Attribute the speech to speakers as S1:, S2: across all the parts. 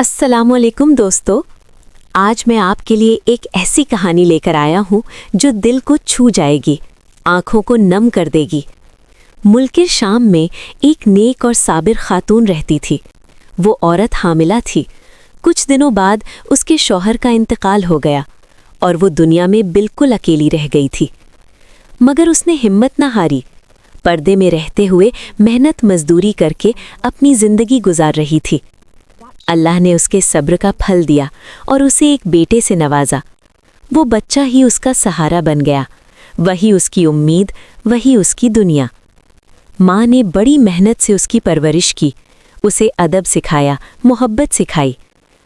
S1: السلام علیکم دوستو، آج میں آپ کے لیے ایک ایسی کہانی لے کر آیا ہوں جو دل کو چھو جائے گی، آنکھوں کو نم کر دے گی۔ ملک شام میں ایک نیک اور صابر خاتون رہتی تھی۔ وہ عورت حاملہ تھی۔ کچھ دنوں بعد اس کے شوہر کا انتقال ہو گیا اور وہ دنیا میں بالکل اکیلی رہ گئی تھی۔ مگر اس نے ہمت نہ ہاری۔ پردے میں رہتے ہوئے محنت مزدوری کر کے اپنی زندگی گزار رہی تھی۔ اللہ نے اس کے صبر کا پھل دیا اور اسے ایک بیٹے سے نوازا۔ وہ بچہ ہی اس کا سہارا بن گیا، وہی اس کی امید، وہی اس کی دنیا۔ ماں نے بڑی محنت سے اس کی پرورش کی، اسے ادب سکھایا، محبت سکھائی۔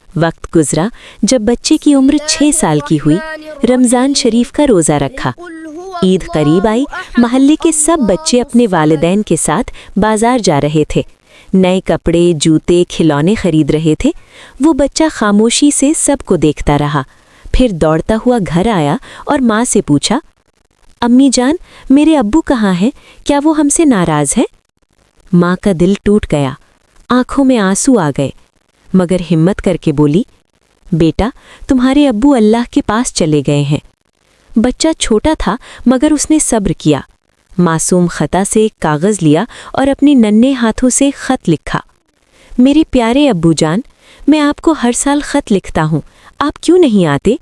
S1: وقت گزرا، جب بچے کی عمر 6 سال کی ہوئی، رمضان شریف کا روزہ رکھا۔ عید قریب آئی، محلے کے سب بچے اپنے والدین کے ساتھ بازار جا رہے تھے، نئے کپڑے، جوتے، کھلونے خرید رہے تھے۔ وہ بچہ خاموشی سے سب کو دیکھتا رہا، پھر دوڑتا ہوا گھر آیا اور ماں سے پوچھا، امی جان، میرے ابو کہاں ہیں؟ کیا وہ ہم سے ناراض ہیں؟ ماں کا دل ٹوٹ گیا، آنکھوں میں آنسو آ گئے، مگر ہمت کر کے بولی، بیٹا، تمہارے ابو اللہ کے پاس چلے گئے ہیں۔ بچہ چھوٹا تھا مگر اس نے صبر کیا۔ معصوم خطا سے ایک کاغذ لیا اور اپنی ننھے ہاتھوں سے خط لکھا، میرے پیارے ابو جان، میں آپ کو ہر سال خط لکھتا ہوں، آپ کیوں نہیں آتے؟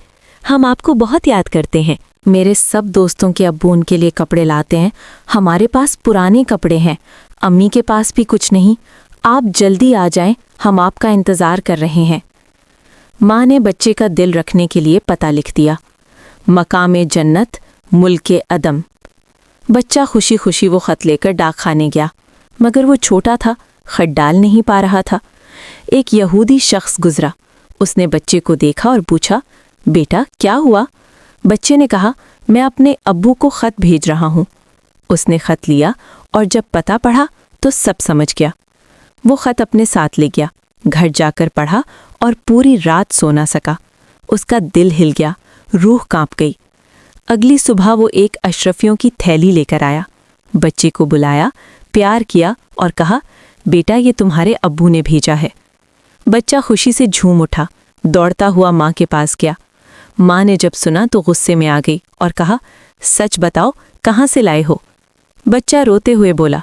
S1: ہم آپ کو بہت یاد کرتے ہیں۔
S2: میرے سب دوستوں کے ابو ان کے لیے کپڑے لاتے ہیں، ہمارے پاس پرانے کپڑے ہیں، امی کے پاس بھی کچھ نہیں، آپ جلدی آ جائیں، ہم آپ کا انتظار کر رہے ہیں۔ ماں نے بچے کا دل رکھنے کے لیے پتہ لکھ دیا، مقام جنت، ملک عدم۔ بچہ خوشی خوشی وہ خط لے کر ڈاک خانے گیا، مگر وہ چھوٹا تھا، خط ڈال نہیں پا رہا تھا۔ ایک یہودی شخص گزرا، اس نے بچے کو دیکھا اور پوچھا، بیٹا کیا ہوا؟ بچے نے کہا، میں اپنے ابو کو خط بھیج رہا ہوں۔ اس نے خط لیا اور جب پتہ پڑھا تو سب سمجھ گیا۔ وہ خط اپنے ساتھ لے گیا، گھر جا کر پڑھا اور پوری رات سو نہ سکا۔ اس کا دل ہل گیا، روح کانپ گئی۔ اگلی صبح وہ ایک اشرفیوں کی تھیلی لے کر آیا، بچے کو بلایا، پیار کیا اور کہا، بیٹا یہ تمہارے ابو نے بھیجا ہے۔ بچہ خوشی سے جھوم اٹھا، دوڑتا ہوا ماں کے پاس گیا۔ ماں نے جب سنا تو غصے میں آ گئی اور کہا، سچ بتاؤ، کہاں سے لائے ہو؟ بچہ روتے ہوئے بولا،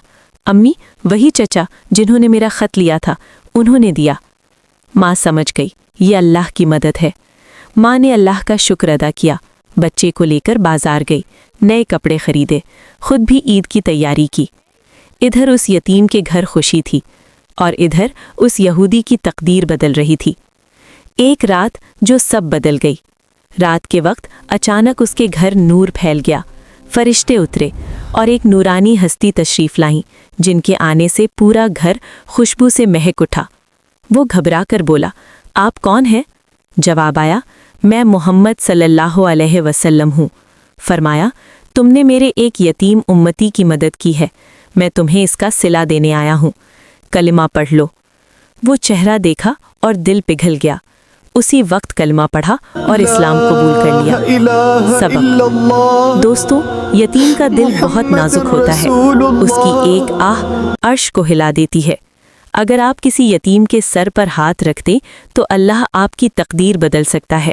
S2: امی، وہی چچا جنہوں نے میرا خط لیا تھا، انہوں نے دیا۔ ماں سمجھ گئی، یہ اللہ کی مدد ہے۔ ماں نے اللہ کا شکر ادا کیا، بچے کو لے کر بازار گئی، نئے کپڑے خریدے، خود بھی عید کی تیاری کی۔ ادھر اس یتیم کے گھر خوشی تھی اور ادھر اس یہودی کی تقدیر بدل رہی تھی۔ ایک رات جو سب بدل گئی۔ رات کے وقت اچانک اس کے گھر نور پھیل گیا، فرشتے اترے اور ایک نورانی ہستی تشریف لائیں، جن کے آنے سے پورا گھر خوشبو سے مہک اٹھا۔ وہ گھبرا کر بولا، آپ کون ہیں؟ جواب آیا، میں محمد صلی اللہ علیہ وسلم ہوں۔ فرمایا، تم نے میرے ایک یتیم امتی کی مدد کی ہے، میں تمہیں اس کا صلہ دینے آیا ہوں، کلمہ پڑھ لو۔ وہ چہرہ دیکھا اور دل پگھل گیا، اسی وقت کلمہ پڑھا اور اسلام قبول کر لیا۔ سبق: دوستو، یتیم کا دل بہت نازک ہوتا ہے، اس کی ایک آہ عرش کو ہلا دیتی ہے۔ اگر آپ کسی یتیم کے سر پر ہاتھ رکھ دیں تو اللہ آپ کی تقدیر بدل سکتا ہے۔